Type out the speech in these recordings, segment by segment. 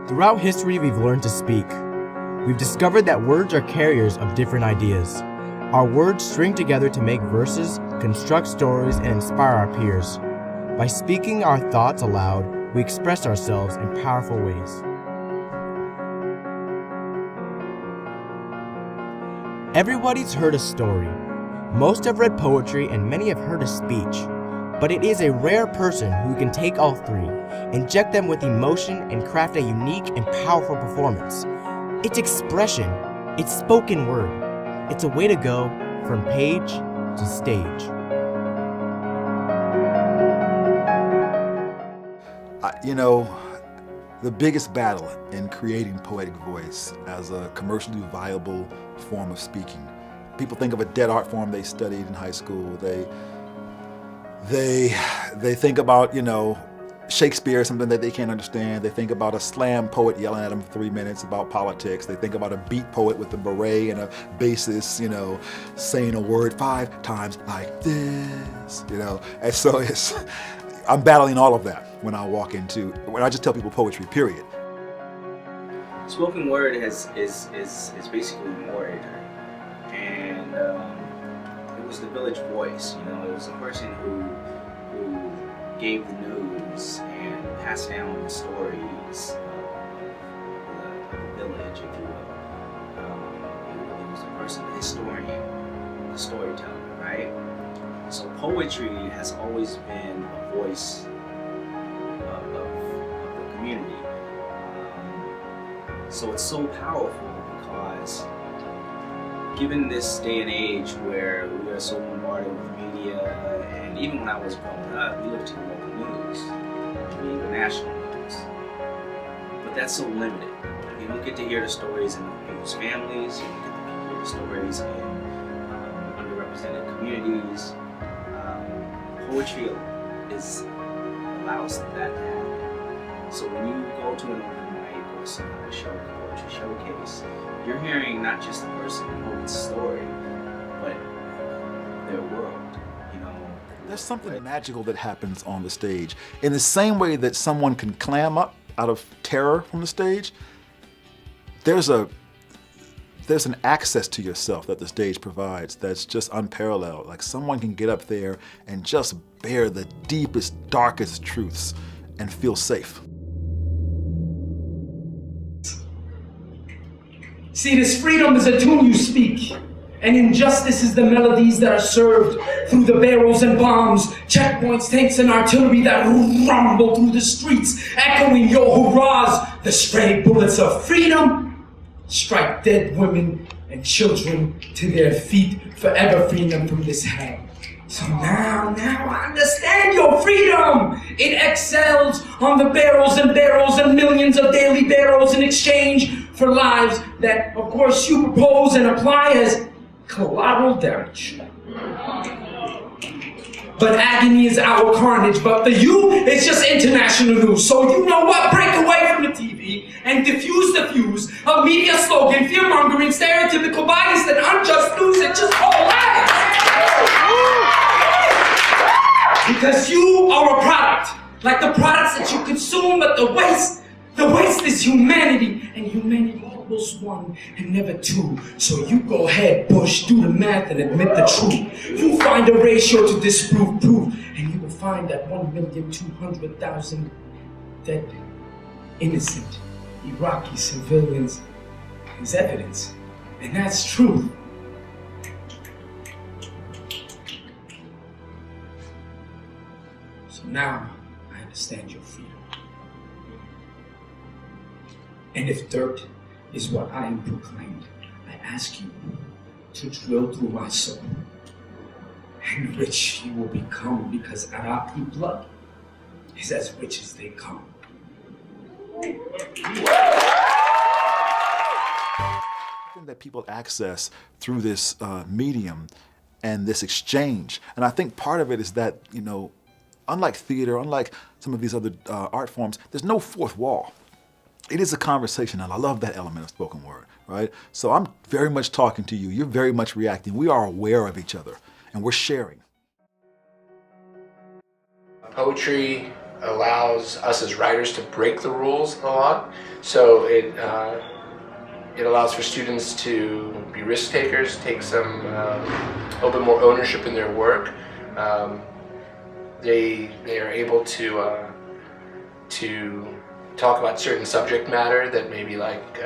Throughout history, we've learned to speak. We've discovered that words are carriers of different ideas. Our words string together to make verses, construct stories, and inspire our peers. By speaking our thoughts aloud, we express ourselves in powerful ways. Everybody's heard a story. Most have read poetry and many have heard a speech. But it is a rare person who can take all three, inject them with emotion, and craft a unique and powerful performance. It's expression. It's spoken word. It's a way to go from page to stage. The biggest battle in creating poetic voice as a commercially viable form of speaking. People think of a dead art form they studied in high school. They think about, Shakespeare, something that they can't understand. They think about a slam poet yelling at them for 3 minutes about politics. They think about a beat poet with a beret and a bassist, saying a word 5 times like this, And so I'm battling all of that when I just tell people poetry, period. Spoken word is basically word, and it was the village voice. It was the person who gave the news and passed down the stories of the village, if you will. It was the person, the historian, the storyteller, right? So poetry has always been a voice of the community. So it's so powerful because given this day and age where we are so bombarded with media, and even when I was growing up, we looked to the local news, the national news. But that's so limited. You don't get to hear the stories in people's families, you don't get to hear the stories in underrepresented communities. Poetry allows that to happen. So when you go to an open mic or some kind of poetry showcase, you're hearing not just the person who told the story, but their world. There's something magical that happens on the stage. In the same way that someone can clam up out of terror from the stage, there's an access to yourself that the stage provides that's just unparalleled. Like someone can get up there and just bear the deepest, darkest truths and feel safe. See, this freedom is a tune you speak, and injustice is the melodies that are served through the barrels and bombs, checkpoints, tanks, and artillery that rumble through the streets, echoing your hurrahs. The stray bullets of freedom strike dead women and children to their feet, forever freeing them from this hell. So now I understand your freedom. It excels on the barrels and millions of daily barrels in exchange for lives that, of course, you propose and apply as collateral damage. But agony is our carnage, but for you, it's just international news. So you know what? Break away from the TV and diffuse the fuse of media slogan, fear-mongering, stereotypical bias, and unjust news that just all lies. Because you are a product, like the products that you consume, but the waste is humanity, and humanity equals 1 and never 2. So you go ahead, Bush, do the math and admit the truth. You find a ratio to disprove proof, and you will find that 1,200,000 dead, innocent Iraqi civilians is evidence, and that's truth. So now I understand your freedom. And if dirt is what I am proclaimed, I ask you to drill through my soul, and rich you will become, because Iraqi blood is as rich as they come. That people access through this medium and this exchange. And I think part of it is that, unlike theater, unlike some of these other art forms, there's no fourth wall. It is a conversation, and I love that element of spoken word, right? So I'm very much talking to you. You're very much reacting. We are aware of each other, and we're sharing. Poetry allows us as writers to break the rules a lot. So it allows for students to be risk takers, take some a little bit more ownership in their work. They are able to talk about certain subject matter that maybe like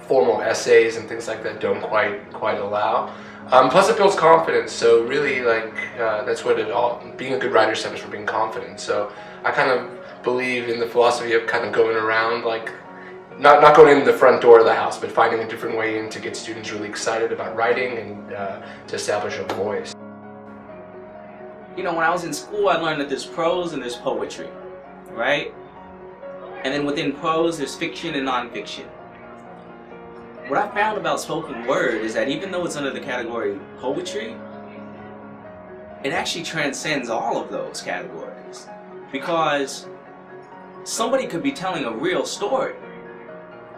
formal essays and things like that don't quite allow. Plus it builds confidence, so really like that's what it all, being a good writer stems for being confident. So I kind of believe in the philosophy of kind of going around, like not going in the front door of the house, but finding a different way in to get students really excited about writing and to establish a voice. You know, when I was in school, I learned that there's prose and there's poetry, right? And then within prose, there's fiction and nonfiction. What I found about spoken word is that even though it's under the category poetry, it actually transcends all of those categories. Because somebody could be telling a real story,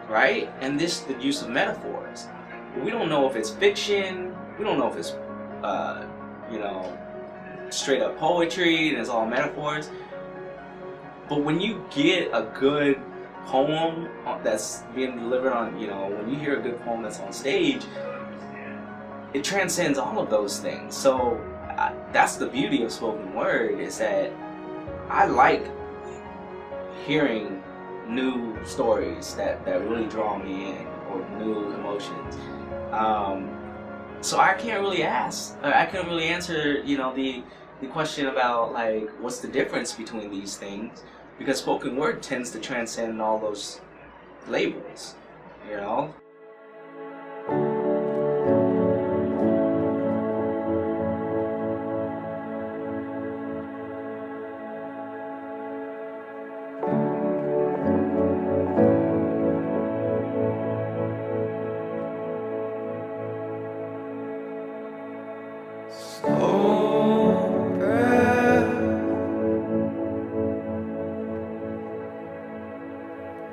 right? And this, the use of metaphors. But we don't know if it's fiction, we don't know if it's, you know, straight up poetry and it's all metaphors. But when you get a good poem that's being delivered on, you know, when you hear a good poem that's on stage, it transcends all of those things. So that's the beauty of spoken word, is that I like hearing new stories that really draw me in, or new emotions. So I can't really answer, you know, the question about like what's the difference between these things, because spoken word tends to transcend all those labels, you know.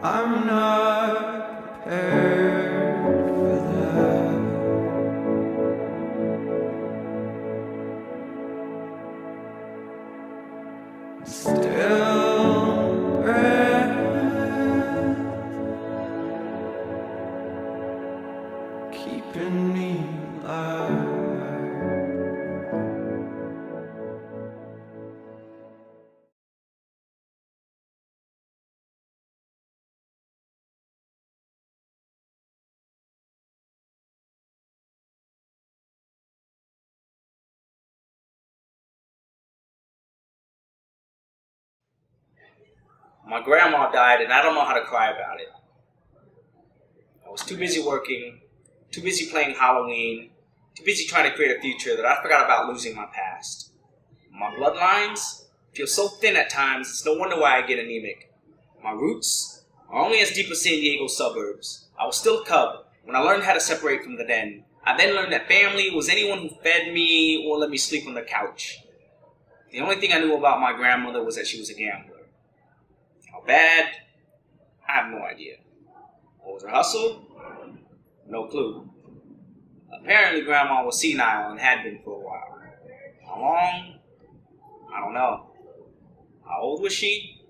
I'm not prepared for that. Still breath keeping me alive. My grandma died and I don't know how to cry about it. I was too busy working, too busy playing Halloween, too busy trying to create a future that I forgot about losing my past. My bloodlines feel so thin at times, it's no wonder why I get anemic. My roots are only as deep as San Diego suburbs. I was still a cub when I learned how to separate from the den. I then learned that family was anyone who fed me or let me sleep on the couch. The only thing I knew about my grandmother was that she was a gambler. How bad? I have no idea. What was her hustle? No clue. Apparently Grandma was senile and had been for a while. How long? I don't know. How old was she?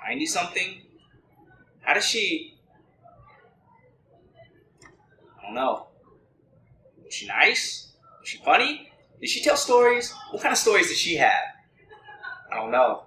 90-something? How does she... I don't know. Was she nice? Was she funny? Did she tell stories? What kind of stories did she have? I don't know.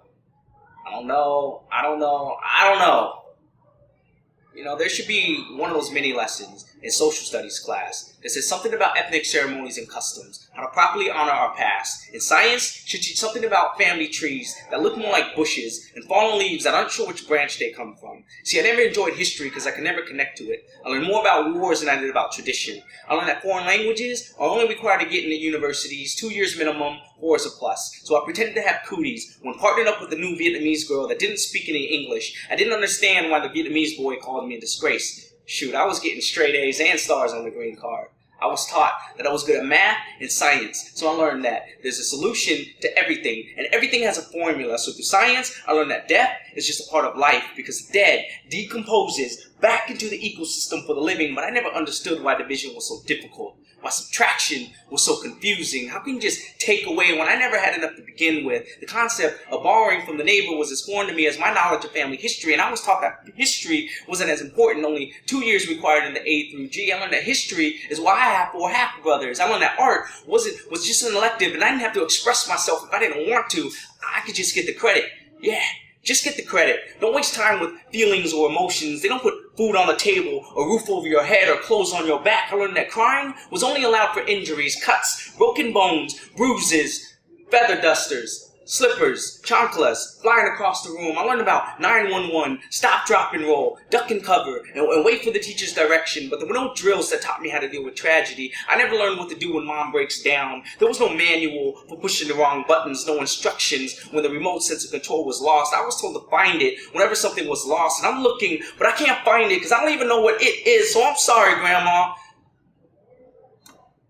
You know, there should be one of those mini lessons in social studies class that says something about ethnic ceremonies and customs, how to properly honor our past. In science, should teach something about family trees that look more like bushes and fallen leaves that aren't sure which branch they come from. See, I never enjoyed history because I could never connect to it. I learned more about wars than I did about tradition. I learned that foreign languages are only required to get into universities, 2 years minimum, 4 is a plus. So I pretended to have cooties when partnered up with a new Vietnamese girl that didn't speak any English. I didn't understand why the Vietnamese boy called me a disgrace. Shoot, I was getting straight A's and stars on the green card. I was taught that I was good at math and science, so I learned that there's a solution to everything, and everything has a formula. So through science, I learned that death is just a part of life, because the dead decomposes back into the ecosystem for the living, but I never understood why division was so difficult. why subtraction was so confusing. How can you just take away when I never had enough to begin with? The concept of borrowing from the neighbor was as foreign to me as my knowledge of family history, and I was taught that history wasn't as important, only 2 years required in the A through G. I learned that history is why I have 4 half-brothers. I learned that art was just an elective, and I didn't have to express myself if I didn't want to. I could just get the credit. Yeah. Just get the credit. Don't waste time with feelings or emotions. They don't put food on the table, a roof over your head, or clothes on your back. I learned that crying was only allowed for injuries, cuts, broken bones, bruises, feather dusters, slippers, chanclas, flying across the room. I learned about 911, stop, drop, and roll, duck and cover, and wait for the teacher's direction. But there were no drills that taught me how to deal with tragedy. I never learned what to do when mom breaks down. There was no manual for pushing the wrong buttons, no instructions when the remote sense of control was lost. I was told to find it whenever something was lost, and I'm looking, but I can't find it because I don't even know what it is, so I'm sorry, Grandma.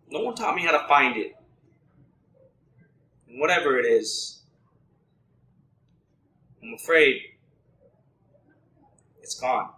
No one taught me how to find it. And whatever it is, I'm afraid it's gone.